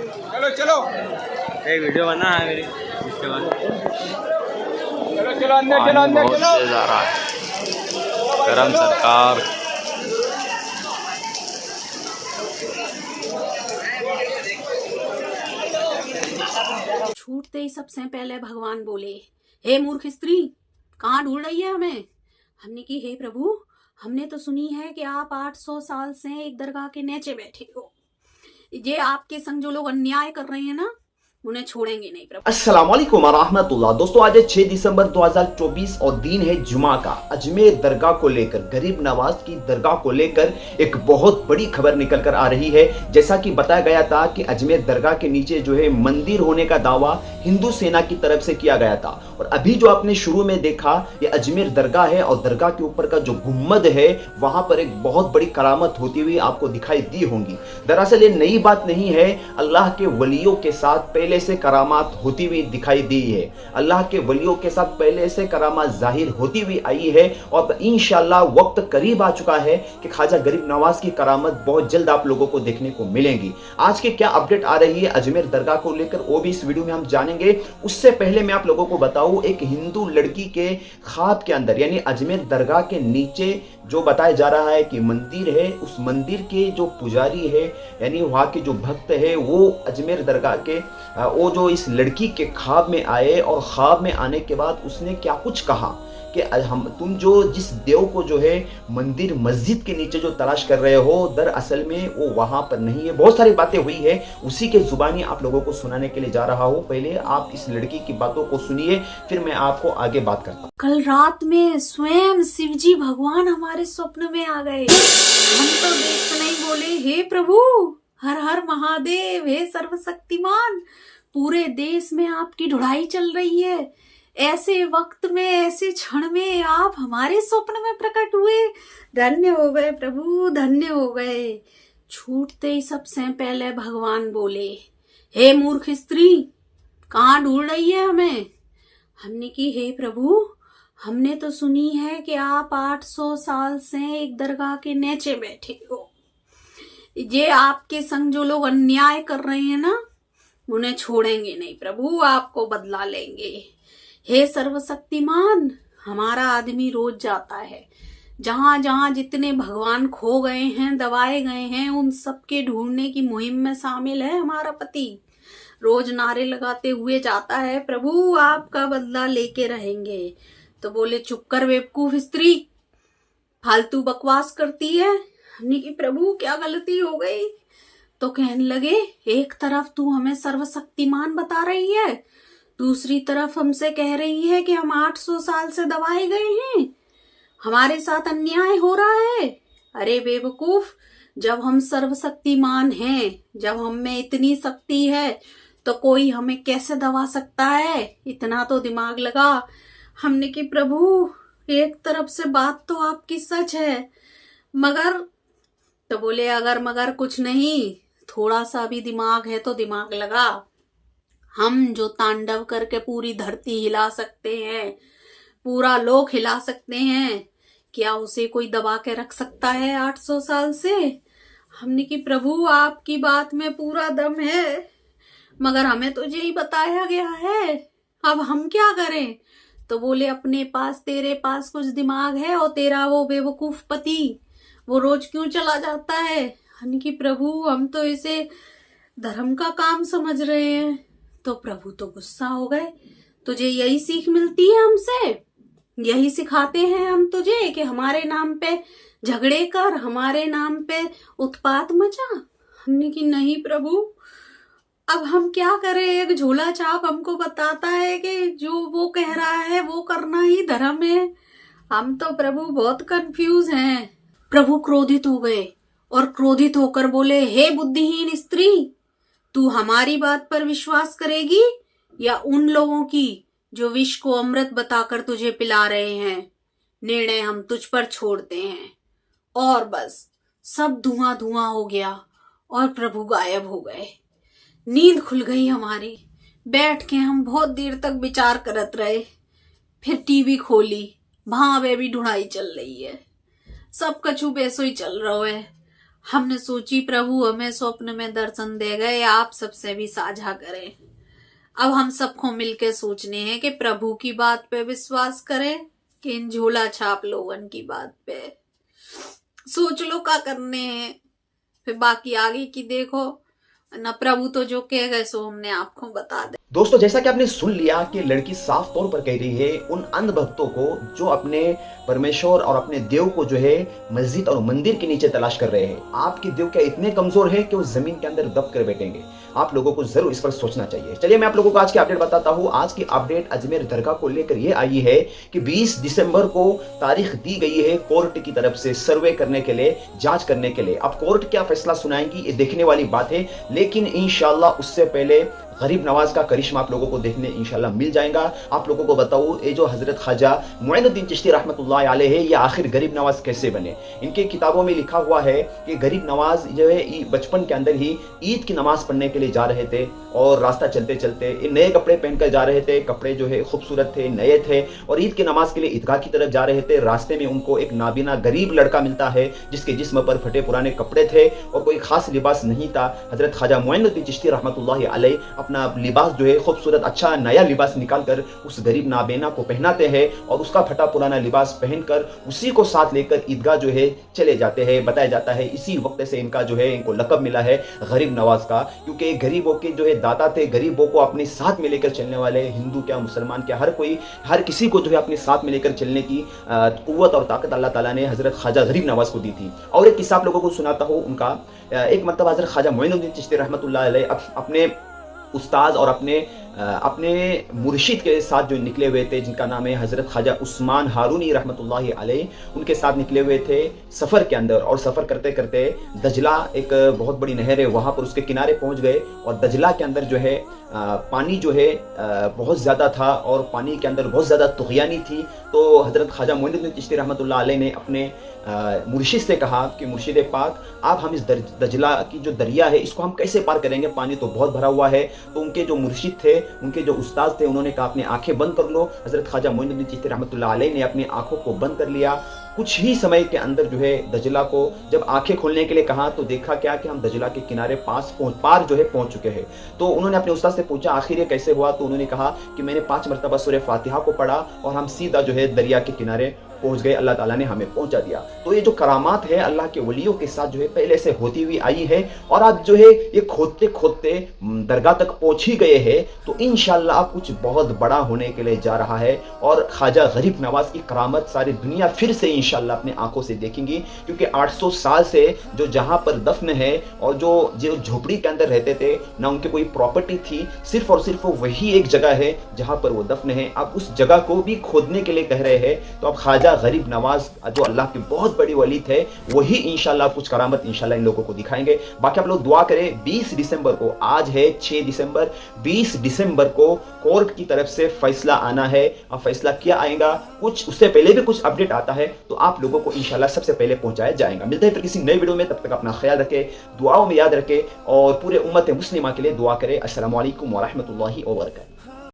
चलो चलो एक वीडियो बना है मेरी इसके बाद चलो चलो अंदर चलो अंदर बहुत चलो तेज आ रहा है। गरम सरकार छूटते ही सबसे पहले भगवान बोले, हे मूर्ख स्त्री, कहाँ ढूंढ रही है हमें? हमने की, हे प्रभु, हमने तो सुनी है कि आप 800 साल से एक दरगाह के नीचे बैठे हो। ये आपके संग जो लोग अन्याय कर रहे हैं ना, उन्हें छोड़ेंगे नहीं प्रभु। अस्सलाम वालेकुम रहमतुल्लाह। दोस्तों, आज है 6 दिसंबर 2024 और दिन है जुमा का। अजमेर दरगाह को लेकर, गरीब नवाज की दरगाह को लेकर एक बहुत बड़ी खबर निकल कर आ रही है। जैसा कि बताया गया था कि अजमेर दरगाह के नीचे जो है मंदिर होने का दावा हिंदू सेना की तरफ से किया गया था। और अभी जो आपने शुरू में देखा, ये अजमेर दरगाह है और दरगाह के ऊपर का जो गुम्मद है, वहां पर एक बहुत बड़ी करामत होती हुई आपको दिखाई दी होंगी। दरअसल ये नई बात नहीं है, अल्लाह के वलियों के साथ पहले से करामात होती हुई दिखाई दी है। अल्लाह के वलियों के साथ पहले से करामात जाहिर होती हुई आई है और इंशाअल्लाह वक्त करीब आ चुका है कि ख्वाजा गरीब नवाज की करामत बहुत जल्द आप लोगों को देखने को मिलेंगी। आज के क्या अपडेट आ रही है अजमेर दरगाह को लेकर, वो भी इस वीडियो में हम जानेंगे। उससे पहले मैं आप लोगों को बताऊं, एक हिंदू लड़की के ख्वाब के अंदर यानी अजमेर दरगाह के नीचे जो बताया जा रहा है कि मंदिर है, उस मंदिर के जो पुजारी है यानी वहाँ के जो भक्त है, वो अजमेर दरगाह के वो जो इस लड़की के ख्वाब में आए और ख्वाब में आने के बाद उसने क्या कुछ कहा कि तुम जो जिस देव को जो है मंदिर मस्जिद के नीचे जो तलाश कर रहे हो, दरअसल में वो वहां पर नहीं है। बहुत सारी बातें हुई है, उसी के जुबानी आप लोगों को सुनाने के लिए जा रहा हूं। पहले आप इस लड़की की बातों को सुनिए, फिर मैं आपको आगे बात करता हूं। कल रात में स्वयं शिवजी भगवान हमारे स्वप्न में आ गए। हम तो देख नहीं बोले, हे प्रभु, हर हर महादेव, हे सर्वशक्तिमान, पूरे देश में आपकी ढुलाई चल रही है। ऐसे वक्त में, ऐसे क्षण में आप हमारे स्वप्न में प्रकट हुए। धन्य हो गए प्रभु, धन्य हो गए। छूटते ही सबसे पहले भगवान बोले, हे मूर्ख स्त्री, कहाँ ढूंढ रही है हमें? हमने की, हे प्रभु, हमने तो सुनी है कि आप 800 साल से एक दरगाह के नीचे बैठे हो। ये आपके संग जो लोग अन्याय कर रहे हैं ना, उन्हें छोड़ेंगे नहीं प्रभु, आपको बदला लेंगे। हे सर्वशक्तिमान, हमारा आदमी रोज जाता है, जहां जहां जितने भगवान खो गए हैं, दबाए गए हैं, उन सबके ढूंढने की मुहिम में शामिल है हमारा पति। रोज नारे लगाते हुए जाता है, प्रभु आपका बदला लेके रहेंगे। तो बोले, चुप कर बेवकूफ स्त्री, फालतू बकवास करती है। हमने की, प्रभु क्या गलती हो गई? तो कहने लगे, एक तरफ तू हमें सर्वशक्तिमान बता रही है, दूसरी तरफ हमसे कह रही है कि हम 800 साल से दबाए गए हैं, हमारे साथ अन्याय हो रहा है। अरे बेवकूफ, जब हम सर्वशक्तिमान हैं, जब हम में इतनी शक्ति है, तो कोई हमें कैसे दबा सकता है? इतना तो दिमाग लगा। हमने की, प्रभु एक तरफ से बात तो आपकी सच है, मगर, तो बोले, अगर मगर कुछ नहीं, थोड़ा सा भी दिमाग है तो दिमाग लगा। हम जो तांडव करके पूरी धरती हिला सकते हैं, पूरा लोक हिला सकते हैं, क्या उसे कोई दबा के रख सकता है 800 साल से? हमने की, प्रभु आपकी बात में पूरा दम है, मगर हमें तो यही बताया गया है, अब हम क्या करें? तो बोले, अपने पास, तेरे पास कुछ दिमाग है और तेरा वो बेवकूफ पति वो रोज क्यों चला जाता है? हमने की, प्रभु हम तो इसे धर्म का काम समझ रहे हैं। तो प्रभु तो गुस्सा हो गए, तुझे यही सीख मिलती है हमसे? यही सिखाते हैं हम तुझे कि हमारे नाम पे झगड़े कर, हमारे नाम पे उत्पात मचा? हमने की, नहीं प्रभु, अब हम क्या करें? एक झोला छाप हमको बताता है कि जो वो कह रहा है वो करना ही धर्म है। हम तो प्रभु बहुत कंफ्यूज हैं। प्रभु क्रोधित हो गए और क्रोधित होकर बोले, हे बुद्धिहीन स्त्री, तू हमारी बात पर विश्वास करेगी या उन लोगों की जो विष को अमृत बताकर तुझे पिला रहे हैं? निर्णय हम तुझ पर छोड़ते हैं। और बस सब धुआं धुआं हो गया और प्रभु गायब हो गए। नींद खुल गई हमारी। बैठ के हम बहुत देर तक विचार करत रहे। फिर टीवी खोली, वहां वे भी ढूंढाई चल रही है, सब कछु बेसो ही चल रहा है। हमने सोची प्रभु हमें स्वप्न में दर्शन दे गए, आप सबसे भी साझा करें। अब हम सबको मिलके सोचने हैं कि प्रभु की बात पे विश्वास करें कि इन झोला छाप लोगन की बात पे। सोच लो क्या करने हैं, फिर बाकी आगे की देखो ना। प्रभु तो जो कह गए सो हमने आपको बता दे। दोस्तों, जैसा कि आपने सुन लिया कि लड़की साफ तौर पर कह रही है उन अंध भक्तों को जो अपने परमेश्वर और अपने देव को जो है मस्जिद और मंदिर के नीचे तलाश कर रहे हैं। आपके देव क्या इतने कमजोर है कि वो जमीन के अंदर दब कर बैठेंगे? आप लोगों को जरूर इस पर सोचना चाहिए। चलिए मैं आप लोगों को आज की अपडेट बताता हूँ। आज की अपडेट अजमेर दरगाह को लेकर ये आई है कि 20 दिसंबर को तारीख दी गई है कोर्ट की तरफ से सर्वे करने के लिए, जांच करने के लिए। अब कोर्ट क्या फैसला सुनाएंगी ये देखने वाली बात है, लेकिन इंशाल्लाह उससे पहले गरीब नवाज का करिश्मा आप लोगों को देखने इंशाल्लाह मिल जाएगा। आप लोगों को बताऊं, ये जो हजरत ख्वाजा मुइनुद्दीन चिश्ती रहमतुल्लाह अलैह है, ये आखिर गरीब नवाज कैसे बने? इनके किताबों में लिखा हुआ है कि गरीब नवाज जो है बचपन के अंदर ही ईद की नमाज पढ़ने के लिए जा रहे थे और रास्ता चलते चलते नए कपड़े पहनकर जा रहे थे। कपड़े जो है खूबसूरत थे, नए थे, और ईद की नमाज के लिए ईदगाह की तरफ जा रहे थे। रास्ते में उनको एक नाबीना गरीब लड़का मिलता है जिसके जिस्म पर फटे पुराने कपड़े थे और कोई खास लिबास नहीं था। हजरत ख्वाजा मुइनुद्दीन चिश्ती रहमतुल्लाह अलैह अपना लिबास जो है खूबसूरत अच्छा नया लिबास निकालकर उस गरीब नाबीना को पहनाते हैं और उसका फटा पुराना लिबास पहनकर उसी को साथ लेकर ईदगाह जो है चले जाते हैं। बताया जाता है इसी वक्त से इनका जो है इनको लक़ब मिला है गरीब नवाज का, क्योंकि गरीबों के जो है दाता थे। गरीबों को अपने साथ में लेकर चलने वाले, हिंदू क्या मुसलमान क्या, हर किसी को जो है अपने साथ में लेकर चलने की कुव्वत और ताकत अल्लाह ताला ने हजरत ख्वाजा गरीब नवाज को दी थी। और एक किस्सा आप लोगों को सुनाता हूँ उनका। एक मतलब हजरत ख्वाजा मुइनुद्दीन चिश्ती रहमतुल्लाह अलैह अपने उस्ताद और अपने मुर्शिद के साथ जो निकले हुए थे, जिनका नाम है हज़रत ख्वाजा उस्मान हारूनी रहमतुल्लाह अलैह, उनके साथ निकले हुए थे सफ़र के अंदर। और सफ़र करते करते दजला एक बहुत बड़ी नहर है, वहाँ पर उसके किनारे पहुँच गए और दजला के अंदर जो है पानी जो है बहुत ज़्यादा था और पानी के अंदर बहुत ज़्यादा तुग़यानी थी। तो हज़रत ख्वाजा मुइनुद्दीन चिश्ती रहमतुल्लाह अलैह ने अपने मुर्शिद से कहा कि मुर्शिद पाक, आप हम इस दजला की जो दरिया है इसको हम कैसे पार करेंगे, पानी तो बहुत भरा हुआ है। तो उनके जो मुर्शिद थे, उनके जो उस्ताद थे, उन्होंने कहा अपनी आंखें बंद कर लो। हज़रत ख्वाजा मुइनुद्दीन चिश्ती रहमतुल्लाह अलैह ने अपनी आंखों को बंद कर लिया। कुछ ही समय के अंदर जो है दजला को जब आंखें खोलने के लिए कहा तो देखा क्या कि हम दजला के किनारे पार जो है पहुंच चुके हैं। तो उन्होंने अपने उस्ताद से पूछा आखिर ये कैसे हुआ? तो उन्होंने कहा कि मैंने 5 मरतबा सूरह फातिहा को पढ़ा और हम सीधा जो है दरिया के किनारे पहुंच गए, अल्लाह ताला ने हमें पहुंचा दिया। तो ये जो करामात है अल्लाह के वलियों के साथ जो है पहले से होती हुई आई है और आप जो है ये खोदते खोदते दरगाह तक पहुंच ही गए हैं। तो इंशाल्लाह कुछ बहुत बड़ा होने के लिए जा रहा है और ख्वाजा गरीब नवाज की करामत सारी दुनिया फिर से इंशाल्लाह अपनी आंखों से देखेंगी, क्योंकि 800 साल से जो जहां पर दफन है और जो झोपड़ी के अंदर रहते थे ना, उनकी कोई प्रॉपर्टी थी, सिर्फ और सिर्फ वही एक जगह है जहां पर वो दफन है। अब उस जगह को भी खोदने के लिए कह रहे हैं। तो अब ख्वाजा गरीब नवाज जो अल्लाह की बहुत बड़ी वली थे, वही इंशाल्लाह कुछ करामत इंशाल्लाह इन लोगों को दिखाएंगे। बाकी आप लोग दुआ करें। 20 दिसंबर को, आज है 6 दिसंबर, 20 दिसंबर को कोर्ट की तरफ से फैसला आना है। और फैसला क्या आएगा, कुछ उससे पहले भी कुछ अपडेट आता है तो आप लोगों को इंशाल्लाह सबसे पहले पहुंचाया जाएगा। मिलते हैं फिर किसी नई वीडियो में, तब तक अपना ख्याल रखें, दुआओं में याद रखें और पूरे उम्मत मुस्लिमा के लिए दुआ करें। अस्सलामु अलैकुम व रहमतुल्लाहि व बरकातहू।